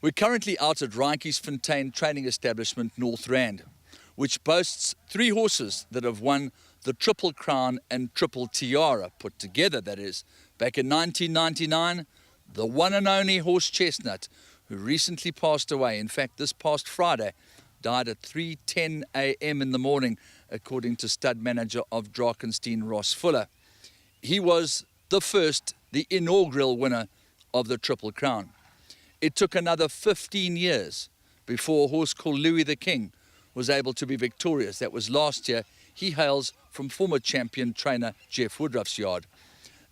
We're currently out at Fontein Training Establishment, North Rand, which boasts 3 horses that have won the Triple Crown and Triple Tiara, put together that is. Back in 1999, the one and only horse Chestnut, who recently passed away, in fact this past Friday, died at 3:10 a.m. in the morning, according to stud manager of Drakenstein, Ross Fuller. He was the inaugural winner of the Triple Crown. It took another 15 years before a horse called Louis the King was able to be victorious. That was last year. He hails from former champion trainer Jeff Woodruff's yard.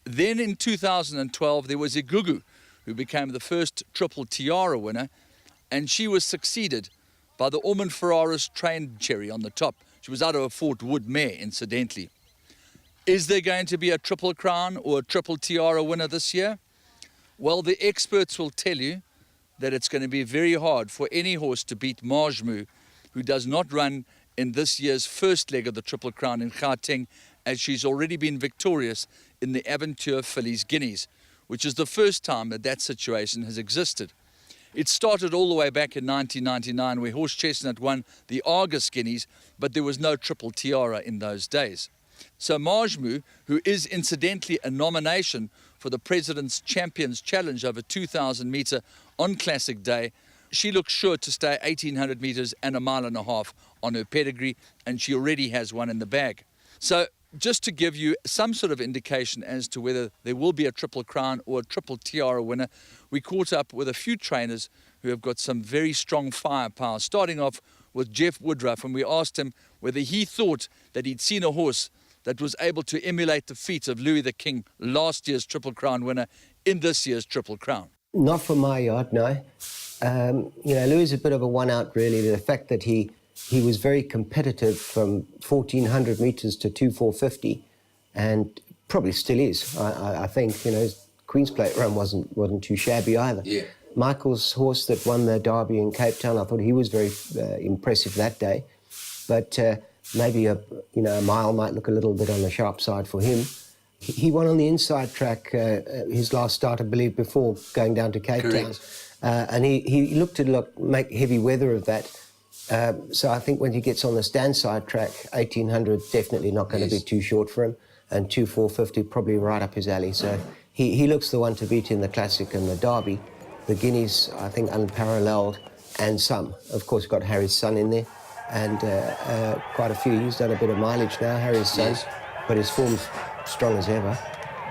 Then in 2012, there was Igugu, who became the first Triple Tiara winner, and she was succeeded by the Ormond Ferraris trained Cherry on the top. She was out of a Fort Wood mare, incidentally. Is there going to be a Triple Crown or a Triple Tiara winner this year? Well, the experts will tell you that it's going to be very hard for any horse to beat Majmu, who does not run in this year's first leg of the Triple Crown in Gauteng, as she's already been victorious in the Aventure Fillies Guineas, which is the first time that situation has existed. It started all the way back in 1999, where Horse Chestnut won the Argus Guineas, but there was no Triple Tiara in those days. So Majmu, who is incidentally a nomination for the President's Champions Challenge over 2,000 metre on Classic Day, she looks sure to stay 1,800 metres and 1.5 miles on her pedigree, and she already has one in the bag. So just to give you some sort of indication as to whether there will be a Triple Crown or a Triple Tiara winner, we caught up with a few trainers who have got some very strong firepower, starting off with Jeff Woodruff, and we asked him whether he thought that he'd seen a horse that was able to emulate the feat of Louis the King, last year's Triple Crown winner, in this year's Triple Crown. Not for my yard, no. Louis is a bit of a one-out, really. The fact that he was very competitive from 1,400 metres to 2,450, and probably still is. I think, his Queen's Plate run wasn't too shabby either. Yeah. Michael's horse that won the Derby in Cape Town, I thought he was very impressive that day. But maybe a mile might look a little bit on the sharp side for him. He won on the inside track his last start, I believe, before going down to Cape Town. And he looked to make heavy weather of that. So I think when he gets on the stand side track, 1,800 definitely not going to be too short for him, and 2,450 probably right up his alley. So he looks the one to beat in the Classic and the Derby. The Guineas, I think, unparalleled, and some. Of course, got Harry's son in there, and quite a few. He's done a bit of mileage now, Harry's son, but his form's strong as ever.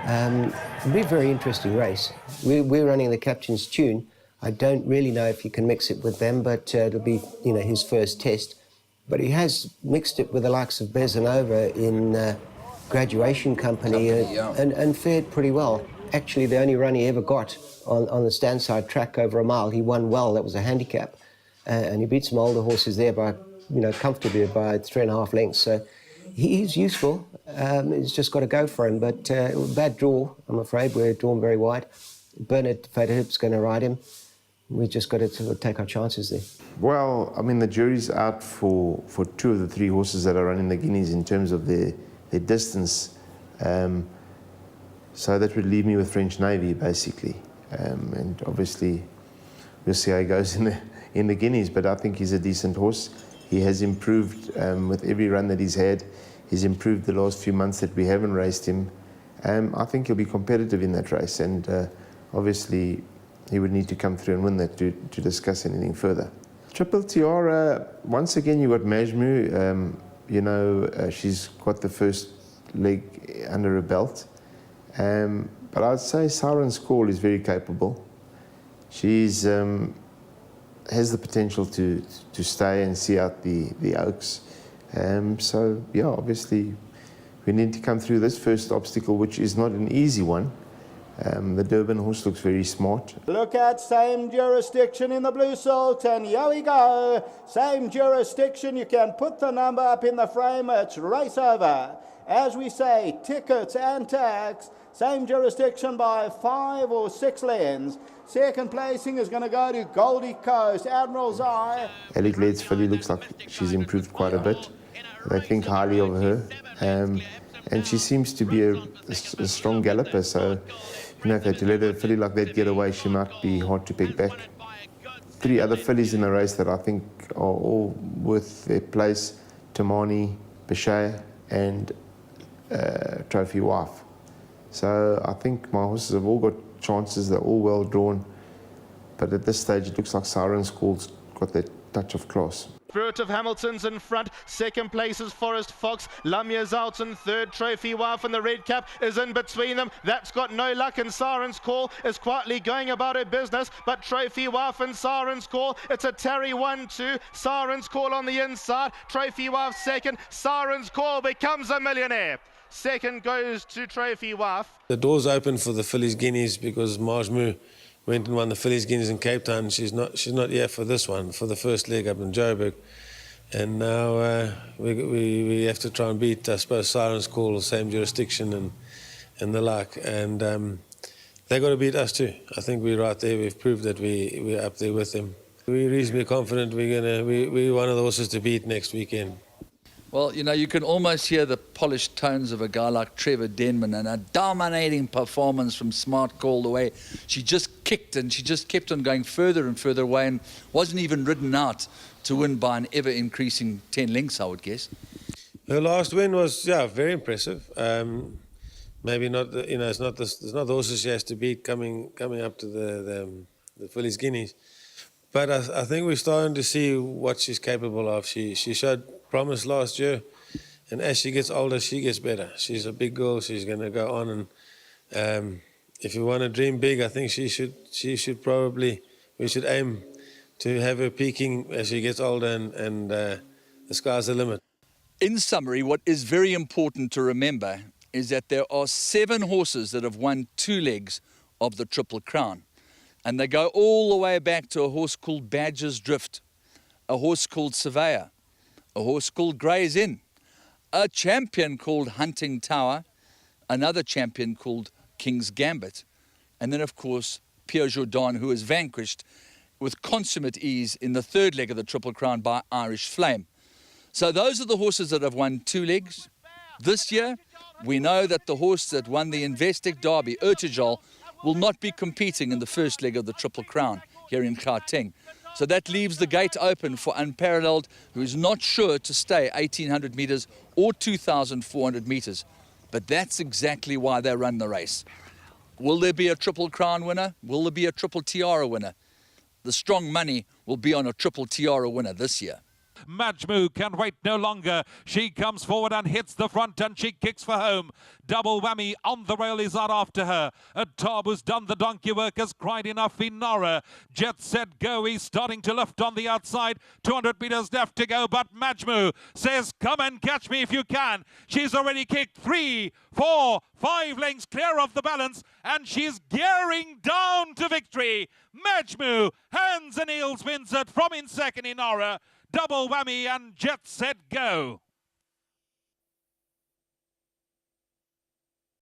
It'll be a very interesting race. We're running the Captain's Tune. I don't really know if you can mix it with them, but it'll be, his first test. But he has mixed it with the likes of Bezanova in Graduation Company and fared pretty well. Actually, the only run he ever got on the stand side track over a mile, he won well. That was a handicap. And he beat some older horses there by, comfortably by 3.5 lengths. So he's useful. He's just got to go for him. But bad draw, I'm afraid. We're drawn very wide. Bernard Vaderhip's going to ride him. We've just got to sort of take our chances there. Well, the jury's out for 2 of the 3 horses that are running the Guineas in terms of their distance. So that would leave me with French Navy, basically. And obviously, we'll see how he goes in the Guineas, but I think he's a decent horse. He has improved with every run that he's had. He's improved the last few months that we haven't raced him. I think he'll be competitive in that race, and obviously he would need to come through and win that to discuss anything further. Triple Tiara, once again you got Majmu. She's got the first leg under her belt. But I'd say Siren's Call is very capable. She's has the potential to stay and see out the Oaks. So yeah, obviously we need to come through this first obstacle, which is not an easy one. The Durban horse looks very smart. Look at Same Jurisdiction in the blue salt, and here we go. Same Jurisdiction, you can put the number up in the frame, it's race over. As we say, tickets and tax, Same Jurisdiction by 5 or 6 lengths. Second placing is going to go to Goldie Coast, Admiral's Eye. Alec Lairds filly looks like she's improved quite a bit. They think highly of her. And she seems to be a strong galloper, so if they let a filly like that get away, she might be hard to pick back. three other fillies in the race that I think are all worth their place: Tamani, Bechet, and Trophy Wife. So I think my horses have all got chances. They're all well drawn, but at this stage it looks like Siren's Call's got that touch of class. Spirit of Hamilton's in front, second place is Forest Fox, Lamia's out in third, Trophy Wife and the red cap is in between them. That's got no luck, and Siren's Call is quietly going about her business, but Trophy Wife and Siren's Call, it's a tarry 1-2, Siren's Call on the inside, Trophy Wife second, Siren's Call becomes a millionaire. Second goes to Trophy Wife. The door's open for the Fillies Guineas because Marjmoo went and won the Fillies Guineas in Cape Town. She's not here for this one, for the first leg up in Joburg. And now we have to try and beat, I suppose, Siren's Call, same jurisdiction and the like. And they got to beat us too. I think we're right there. We've proved that we're up there with them. We're reasonably confident we're one of the horses to beat next weekend. Well, you know, you can almost hear the polished tones of a guy like Trevor Denman, and a dominating performance from Smart Call, the way she just kicked and she just kept on going further and further away and wasn't even ridden out to win by an ever-increasing 10 lengths, I would guess. Her last win was, yeah, very impressive. Maybe not, it's not the horses she has to beat coming up to the Fillies Guineas. But I think we're starting to see what she's capable of. She showed promise last year, and as she gets older, she gets better. She's a big girl. She's going to go on, and if you want to dream big, I think we should aim to have her peaking as she gets older, and the sky's the limit. In summary, what is very important to remember is that there are 7 horses that have won 2 legs of the Triple Crown. And they go all the way back to a horse called WILGEBOSDRIFT, a horse called Surveyor, a horse called Gray's Inn, a champion called Hunting Tower, another champion called King's Gambit, and then, of course, Pierre Jourdan, who was vanquished with consummate ease in the 3rd leg of the Triple Crown by Irish Flame. So those are the horses that have won 2 legs. This year, we know that the horse that won the Investec Derby, Urtijol, will not be competing in the 1st leg of the Triple Crown here in Gauteng. So that leaves the gate open for Unparalleled, who is not sure to stay 1,800 metres or 2,400 metres. But that's exactly why they run the race. Will there be a Triple Crown winner? Will there be a Triple Tiara winner? The strong money will be on a Triple Tiara winner this year. Marjmoo can wait no longer. She comes forward and hits the front, and she kicks for home. Double whammy on the rail is out after her. A Tab who's done the donkey work has cried enough in Nora. Jet Set Go, he's starting to lift on the outside. 200 metres left to go, but Marjmoo says, come and catch me if you can. She's already kicked 3, 4, 5 lengths clear of the balance, and she's gearing down to victory. Marjmoo, hands and heels, wins it from in second in Nora. Double whammy and Jet Set Go.